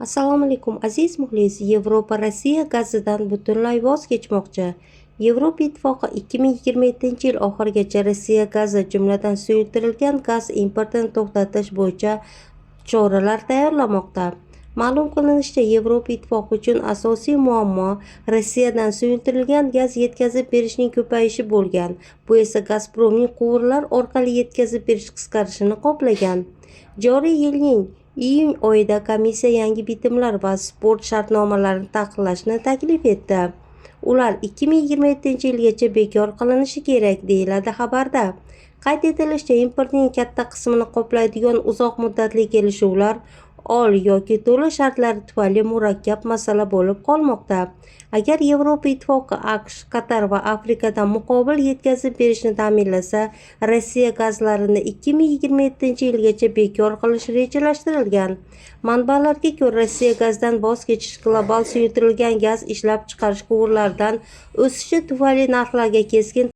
Assalomu alaykum aziz muxlis. Yevropa Rossiya gazidan butunlay voz kechmoqchi. Yevropa Ittifoqi 2027-yil oxirigacha Rossiya gazi, jumladan suyultirilgan gaz importini to'xtatish bo'yicha choralar tayyorlamoqda. Ma'lum qilinishicha, Yevropa Ittifoqi uchun asosiy muammo Rossiyadan suyultirilgan gaz yetkazib berishning ko'payishi bo'lgan. Bu esa Gazpromning quvurlar orqali yetkazib berish qisqarishini qoplagan. Joriy yilning iyun oyida komissiya yangi bitimlar va sport shartnomalarini taqiqlashni taklif etdi. Ular 2027-yilgacha bekor qilinishi kerak, deyiladi xabarda. Qayd etilishicha, importning katta qismini qoplaydigan uzoq muddatli kelishuvlar ol yoki to'la shartlari tufayli murakkab masala bo'lib qolmoqda. Agar Yevropa Ittifoqi AQSh, Qatar va Afrikadan muqobil yetkazib berishni ta'minlasa, Rossiya gazlarini 2027-yilgacha bekor qilish rejalashtirilgan. Manbalarga ko'ra, Rossiya gazdan voz kechish global suyultirilgan gaz ishlab chiqarish quvurlaridan o'sishi tufayli narxlarga keskin